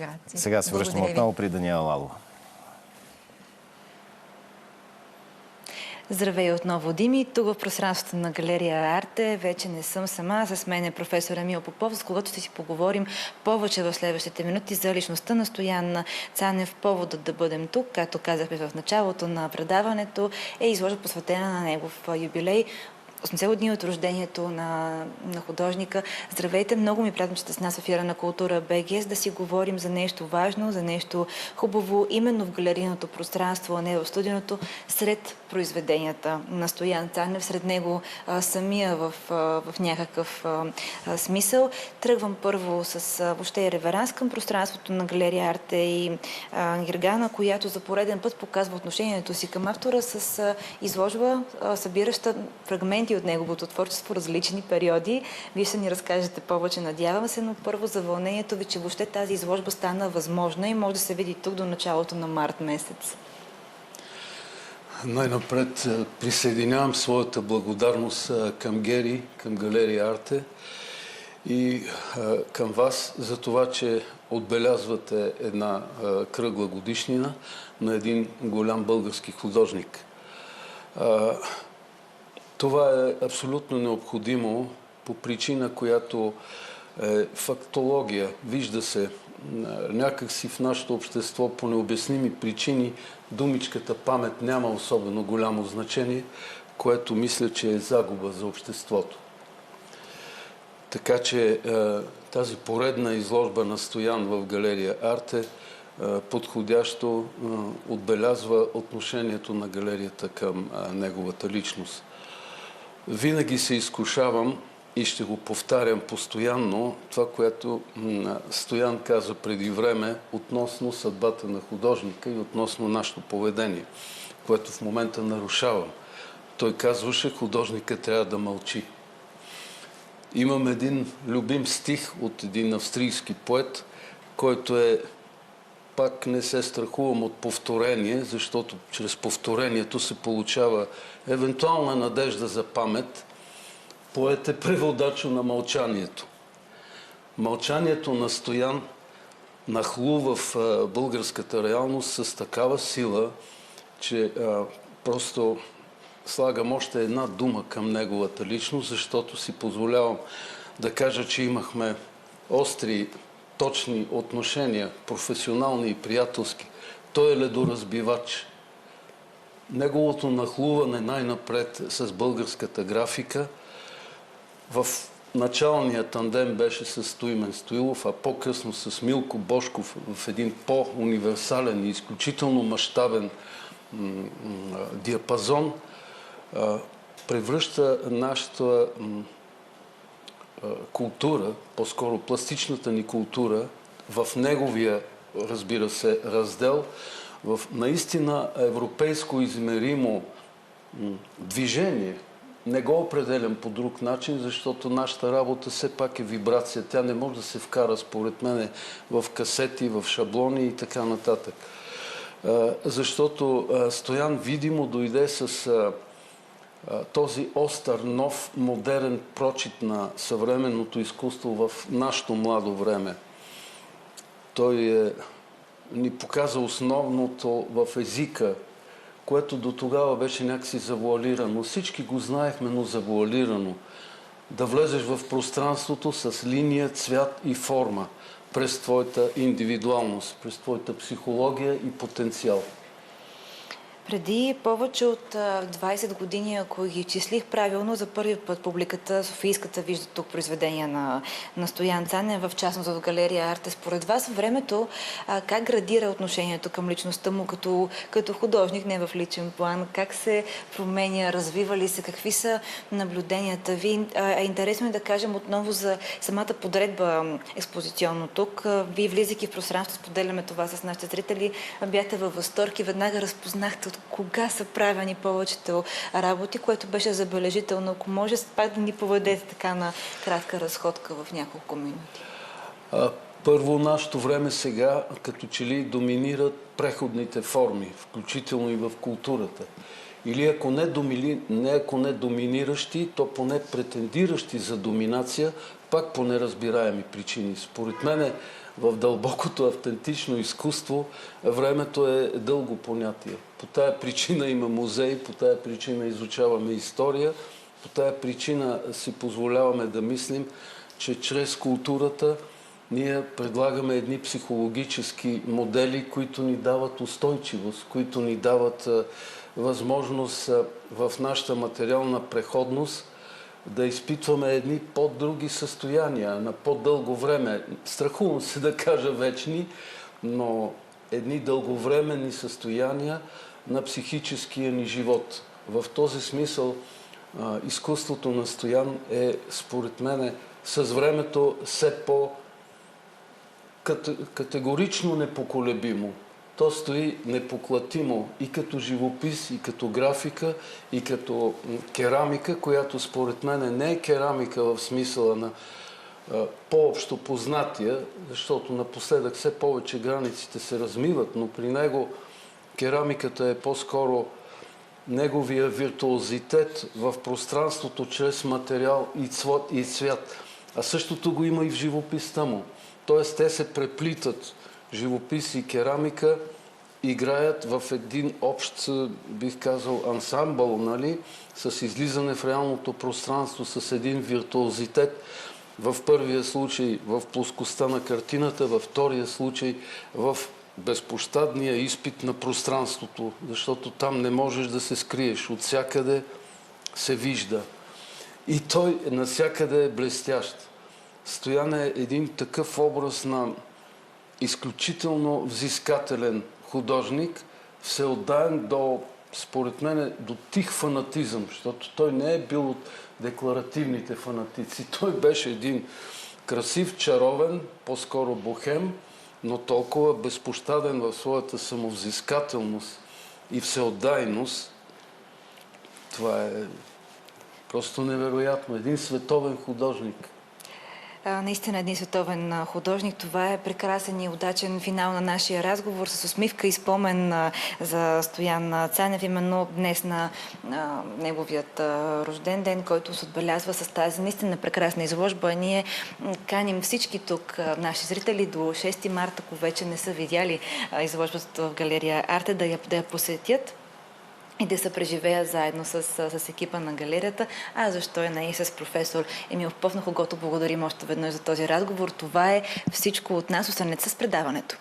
интеграция. Сега се връщаме отново при Даниела Лалова. Здравей отново, Дими. Тук в пространството на галерия Арте вече не съм сама. С мен е професор Емил Попов, с когото ще си поговорим повече в следващите минути за личността на Стоян Цанев. Поводът да бъдем тук, както казахме в началото на предаването, е изложба посветена на негов юбилей. 80 години от рождението на художника. Здравейте, много ми е приятно, че сте с нас в ефира на Култура БГ, за да си говорим за нещо важно, за нещо хубаво, именно в галерийното пространство, а не в студионото, сред произведенията на Стоян Цанев, сред него самия в някакъв смисъл. Тръгвам първо с въобще реверанс към пространството на галерия Арте и Гергана, която за пореден път показва отношението си към автора с изложба, събираща фрагменти от неговото творчество, различни периоди. Вие ще ни разкажете повече, надявам се, но първо за вълнението ви, че въобще тази изложба стана възможна и може да се види тук до началото на март месец. Най-напред присъединявам своята благодарност към Гери, към галерия Арте и към вас за това, че отбелязвате една кръгла годишнина на един голям български художник. Това е абсолютно необходимо по причина, която е фактология. Вижда се някакси в нашето общество по необясними причини думичката памет няма особено голямо значение, което мисля, че е загуба за обществото. Така че тази поредна изложба на Стоян в галерия Арте подходящо отбелязва отношението на галерията към неговата личност. Винаги се изкушавам и ще го повтарям постоянно това, което Стоян каза преди време относно съдбата на художника и относно нашето поведение, което в момента нарушавам. Той казваше, художника трябва да мълчи. Имам един любим стих от един австрийски поет, който е, пак не се страхувам от повторение, защото чрез повторението се получава евентуална надежда за памет. Поет е преводач на мълчанието. Мълчанието на Стоян нахлу в българската реалност с такава сила, че просто слагам още една дума към неговата личност, защото си позволявам да кажа, че имахме остри, точни отношения, професионални и приятелски. Той е ледоразбивач. Неговото нахлуване най-напред с българската графика в началния тандем беше с Стоимен Стоилов, а по-късно с Милко Божков в един по-универсален и изключително мащабен диапазон, превръща нашата култура, по-скоро пластичната ни култура, в неговия, разбира се, раздел, в наистина европейско измеримо движение. Не го определям по друг начин, защото нашата работа все пак е вибрация. Тя не може да се вкара, според мен, в касети, в шаблони и така нататък. Защото Стоян видимо дойде с този остър, нов, модерен прочит на съвременното изкуство в нашето младо време. Той ни показа основното в езика, което до тогава беше някакси завуалирано. Всички го знаехме, но завуалирано. Да влезеш в пространството с линия, цвят и форма, през твоята индивидуалност, през твоята психология и потенциал. Преди повече от 20 години, ако ги числих правилно, за първи път публиката софийската вижда тук произведения на Стоян Цанев, в частност в галерия Арте. Според вас времето как градира отношението към личността му като художник, не в личен план? Как се променя, развива ли се? Какви са наблюденията ви? Интересно е да кажем отново за самата подредба експозиционно тук. Вие, влизайки в пространство, споделяме това с нашите зрители, бяхте във възторг и веднага разпознахте от кога са правени повечето работи, което беше забележително. Ако може пак да ни поведете така на кратка разходка в няколко минути. Първо, нашето време сега като че ли доминират преходните форми, включително и в културата. Или ако не доминиращи, то поне претендиращи за доминация, пак по неразбираеми причини. Според мен в дълбокото автентично изкуство времето е дълго понятие. По тая причина има музей, по тая причина изучаваме история, по тая причина си позволяваме да мислим, че чрез културата ние предлагаме едни психологически модели, които ни дават устойчивост, които ни дават възможност в нашата материална преходност да изпитваме едни по-други състояния на по-дълго време. Страхувам се да кажа вечни, но едни дълговременни състояния на психическия ни живот. В този смисъл изкуството на Стоян е, според мен, с времето все по-категорично непоколебимо. То стои непоклатимо и като живопис, и като графика, и като керамика, която според мен не е керамика в смисъла на по-общо познатия, защото напоследък все повече границите се размиват, но при него керамиката е по-скоро неговия виртуозитет в пространството чрез материал и цвят. А същото го има и в живописта му. Тоест те се преплитат. Живопис и керамика играят в един общ, бих казал, ансамбъл, нали? С излизане в реалното пространство, с един виртуозитет. В първия случай в плоскостта на картината, във втория случай в безпощадния изпит на пространството, защото там не можеш да се скриеш. От всякъде се вижда. И той навсякъде е блестящ. Стоян е един такъв образ на изключително взискателен художник, всеотдаен до, според мен, до тих фанатизъм, защото той не е бил от декларативните фанатици. Той беше един красив, чаровен, по-скоро бохем, но толкова безпощаден в своята самовзискателност и всеотдайност. Това е просто невероятно. Един световен художник. Наистина един световен художник. Това е прекрасен и удачен финал на нашия разговор с усмивка и спомен за Стоян Цанев, именно днес на неговият рожден ден, който се отбелязва с тази наистина прекрасна изложба. Ние каним всички тук, наши зрители, до 6 марта, ако вече не са видяли изложбата в галерия Арте, да я посетят и да се преживеят заедно с екипа на галерията, а защо и не и с професор Емил Попов, на когото благодарим още веднъж за този разговор. Това е всичко от нас. Останете с предаването.